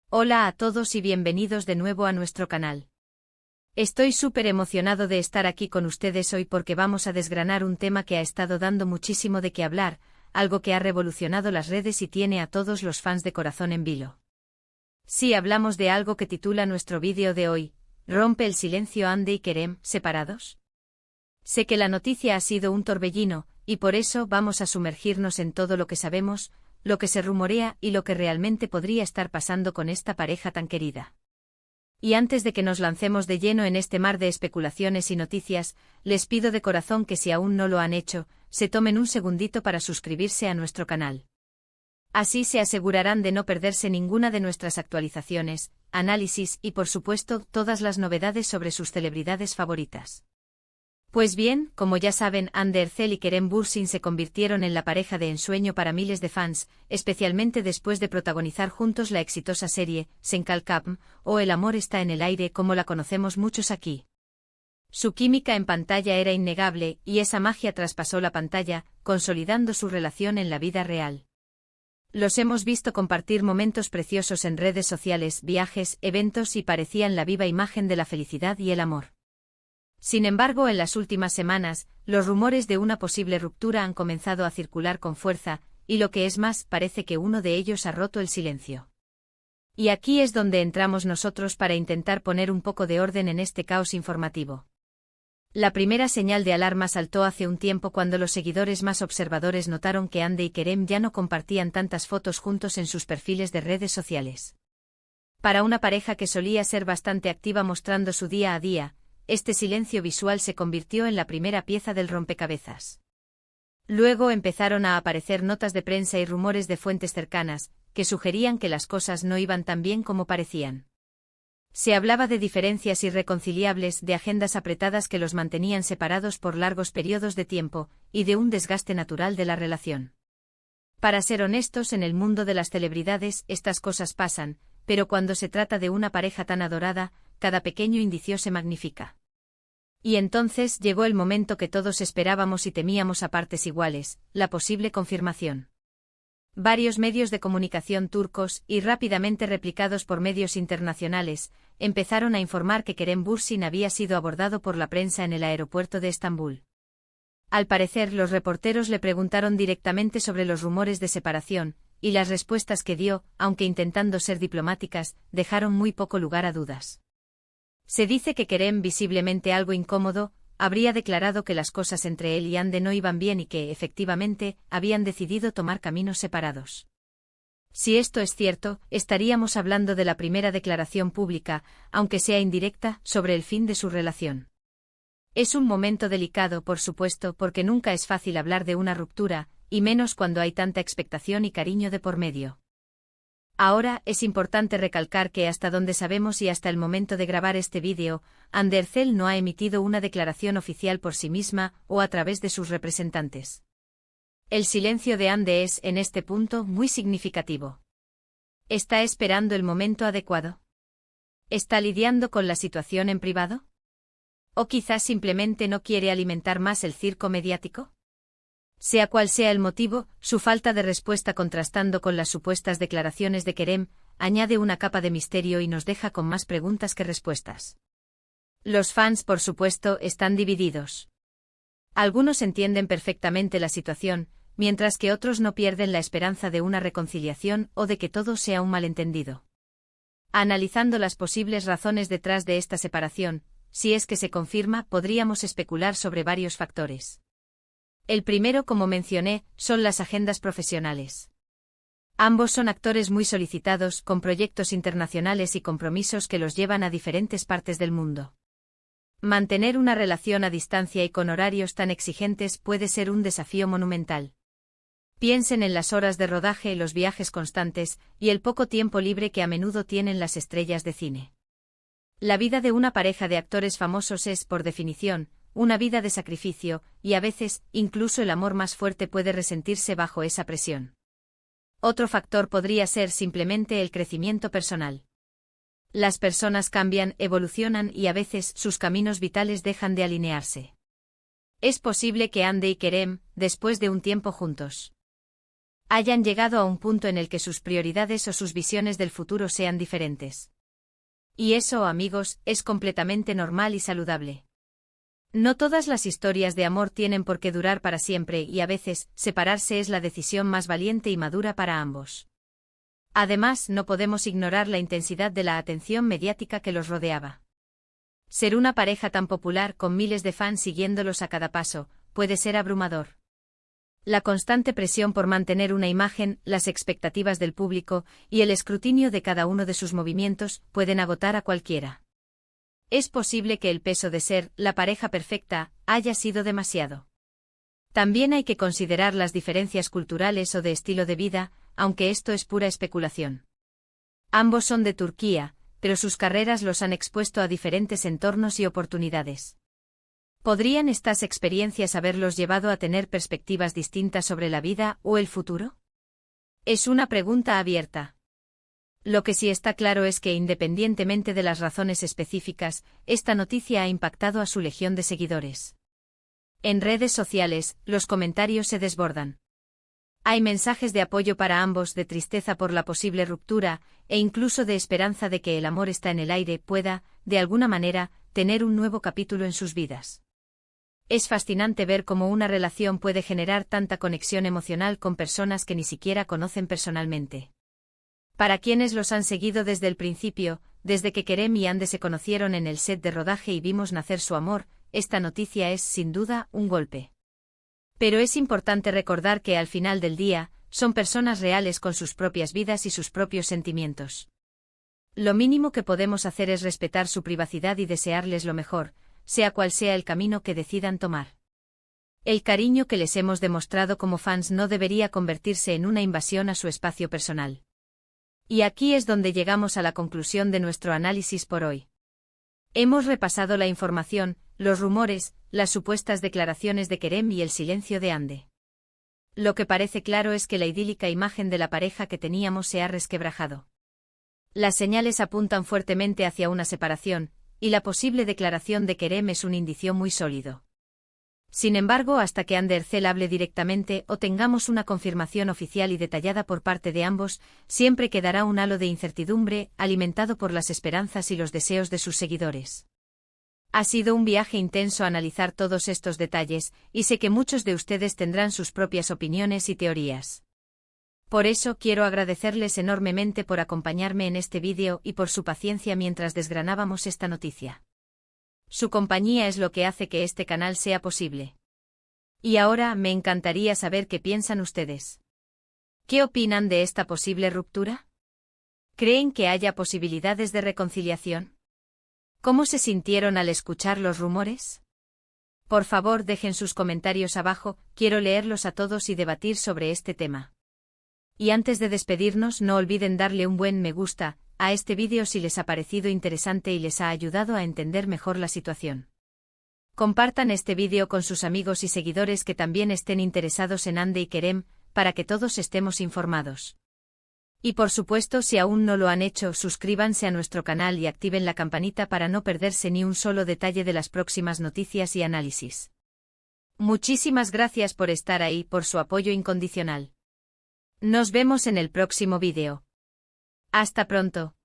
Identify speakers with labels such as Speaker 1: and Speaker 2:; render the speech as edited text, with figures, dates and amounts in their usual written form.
Speaker 1: Hola a todos y bienvenidos de nuevo a nuestro canal. Estoy súper emocionado de estar aquí con ustedes hoy porque vamos a desgranar un tema que ha estado dando muchísimo de qué hablar, algo que ha revolucionado las redes y tiene a todos los fans de corazón en vilo. Sí, hablamos de algo que titula nuestro vídeo de hoy, ¿rompe el silencio Ande y Kerem, separados? Sé que la noticia ha sido un torbellino, y por eso vamos a sumergirnos en todo lo que sabemos, lo que se rumorea y lo que realmente podría estar pasando con esta pareja tan querida. Y antes de que nos lancemos de lleno en este mar de especulaciones y noticias, les pido de corazón que si aún no lo han hecho, se tomen un segundito para suscribirse a nuestro canal. Así se asegurarán de no perderse ninguna de nuestras actualizaciones, análisis y por supuesto todas las novedades sobre sus celebridades favoritas. Pues bien, como ya saben, Hande Erçel y Kerem Bürsin se convirtieron en la pareja de ensueño para miles de fans, especialmente después de protagonizar juntos la exitosa serie, Sen Kalkam, o El amor está en el aire como la conocemos muchos aquí. Su química en pantalla era innegable, y esa magia traspasó la pantalla, consolidando su relación en la vida real. Los hemos visto compartir momentos preciosos en redes sociales, viajes, eventos y parecían la viva imagen de la felicidad y el amor. Sin embargo, en las últimas semanas, los rumores de una posible ruptura han comenzado a circular con fuerza, y lo que es más, parece que uno de ellos ha roto el silencio. Y aquí es donde entramos nosotros para intentar poner un poco de orden en este caos informativo. La primera señal de alarma saltó hace un tiempo cuando los seguidores más observadores notaron que Hande y Kerem ya no compartían tantas fotos juntos en sus perfiles de redes sociales. Para una pareja que solía ser bastante activa mostrando su día a día, este silencio visual se convirtió en la primera pieza del rompecabezas. Luego empezaron a aparecer notas de prensa y rumores de fuentes cercanas, que sugerían que las cosas no iban tan bien como parecían. Se hablaba de diferencias irreconciliables, de agendas apretadas que los mantenían separados por largos periodos de tiempo, y de un desgaste natural de la relación. Para ser honestos, en el mundo de las celebridades, estas cosas pasan, pero cuando se trata de una pareja tan adorada, cada pequeño indicio se magnifica. Y entonces llegó el momento que todos esperábamos y temíamos a partes iguales, la posible confirmación. Varios medios de comunicación turcos, y rápidamente replicados por medios internacionales, empezaron a informar que Kerem Bürsin había sido abordado por la prensa en el aeropuerto de Estambul. Al parecer, los reporteros le preguntaron directamente sobre los rumores de separación, y las respuestas que dio, aunque intentando ser diplomáticas, dejaron muy poco lugar a dudas. Se dice que Kerem, visiblemente algo incómodo, habría declarado que las cosas entre él y Hande no iban bien y que, efectivamente, habían decidido tomar caminos separados. Si esto es cierto, estaríamos hablando de la primera declaración pública, aunque sea indirecta, sobre el fin de su relación. Es un momento delicado, por supuesto, porque nunca es fácil hablar de una ruptura, y menos cuando hay tanta expectación y cariño de por medio. Ahora, es importante recalcar que hasta donde sabemos y hasta el momento de grabar este vídeo, Hande Erçel no ha emitido una declaración oficial por sí misma o a través de sus representantes. El silencio de Hande es, en este punto, muy significativo. ¿Está esperando el momento adecuado? ¿Está lidiando con la situación en privado? ¿O quizás simplemente no quiere alimentar más el circo mediático? Sea cual sea el motivo, su falta de respuesta contrastando con las supuestas declaraciones de Kerem, añade una capa de misterio y nos deja con más preguntas que respuestas. Los fans, por supuesto, están divididos. Algunos entienden perfectamente la situación, mientras que otros no pierden la esperanza de una reconciliación o de que todo sea un malentendido. Analizando las posibles razones detrás de esta separación, si es que se confirma, podríamos especular sobre varios factores. El primero, como mencioné, son las agendas profesionales. Ambos son actores muy solicitados, con proyectos internacionales y compromisos que los llevan a diferentes partes del mundo. Mantener una relación a distancia y con horarios tan exigentes puede ser un desafío monumental. Piensen en las horas de rodaje, los viajes constantes, y el poco tiempo libre que a menudo tienen las estrellas de cine. La vida de una pareja de actores famosos es, por definición, una vida de sacrificio, y a veces, incluso el amor más fuerte puede resentirse bajo esa presión. Otro factor podría ser simplemente el crecimiento personal. Las personas cambian, evolucionan y a veces sus caminos vitales dejan de alinearse. Es posible que Hande y Kerem, después de un tiempo juntos, hayan llegado a un punto en el que sus prioridades o sus visiones del futuro sean diferentes. Y eso, amigos, es completamente normal y saludable. No todas las historias de amor tienen por qué durar para siempre y a veces, separarse es la decisión más valiente y madura para ambos. Además, no podemos ignorar la intensidad de la atención mediática que los rodeaba. Ser una pareja tan popular con miles de fans siguiéndolos a cada paso, puede ser abrumador. La constante presión por mantener una imagen, las expectativas del público y el escrutinio de cada uno de sus movimientos pueden agotar a cualquiera. Es posible que el peso de ser la pareja perfecta haya sido demasiado. También hay que considerar las diferencias culturales o de estilo de vida, aunque esto es pura especulación. Ambos son de Turquía, pero sus carreras los han expuesto a diferentes entornos y oportunidades. ¿Podrían estas experiencias haberlos llevado a tener perspectivas distintas sobre la vida o el futuro? Es una pregunta abierta. Lo que sí está claro es que, independientemente de las razones específicas, esta noticia ha impactado a su legión de seguidores. En redes sociales, los comentarios se desbordan. Hay mensajes de apoyo para ambos, de tristeza por la posible ruptura, e incluso de esperanza de que el amor está en el aire pueda, de alguna manera, tener un nuevo capítulo en sus vidas. Es fascinante ver cómo una relación puede generar tanta conexión emocional con personas que ni siquiera conocen personalmente. Para quienes los han seguido desde el principio, desde que Kerem y Hande se conocieron en el set de rodaje y vimos nacer su amor, esta noticia es, sin duda, un golpe. Pero es importante recordar que al final del día, son personas reales con sus propias vidas y sus propios sentimientos. Lo mínimo que podemos hacer es respetar su privacidad y desearles lo mejor, sea cual sea el camino que decidan tomar. El cariño que les hemos demostrado como fans no debería convertirse en una invasión a su espacio personal. Y aquí es donde llegamos a la conclusión de nuestro análisis por hoy. Hemos repasado la información, los rumores, las supuestas declaraciones de Kerem y el silencio de Hande. Lo que parece claro es que la idílica imagen de la pareja que teníamos se ha resquebrajado. Las señales apuntan fuertemente hacia una separación, y la posible declaración de Kerem es un indicio muy sólido. Sin embargo, hasta que Hande Erçel hable directamente o tengamos una confirmación oficial y detallada por parte de ambos, siempre quedará un halo de incertidumbre, alimentado por las esperanzas y los deseos de sus seguidores. Ha sido un viaje intenso analizar todos estos detalles, y sé que muchos de ustedes tendrán sus propias opiniones y teorías. Por eso quiero agradecerles enormemente por acompañarme en este vídeo y por su paciencia mientras desgranábamos esta noticia. Su compañía es lo que hace que este canal sea posible. Y ahora me encantaría saber qué piensan ustedes. ¿Qué opinan de esta posible ruptura? ¿Creen que haya posibilidades de reconciliación? ¿Cómo se sintieron al escuchar los rumores? Por favor, dejen sus comentarios abajo, quiero leerlos a todos y debatir sobre este tema. Y antes de despedirnos, no olviden darle un buen me gusta a este vídeo si les ha parecido interesante y les ha ayudado a entender mejor la situación. Compartan este vídeo con sus amigos y seguidores que también estén interesados en Hande y Kerem, para que todos estemos informados. Y por supuesto, si aún no lo han hecho, suscríbanse a nuestro canal y activen la campanita para no perderse ni un solo detalle de las próximas noticias y análisis. Muchísimas gracias por estar ahí, por su apoyo incondicional. Nos vemos en el próximo vídeo. Hasta pronto.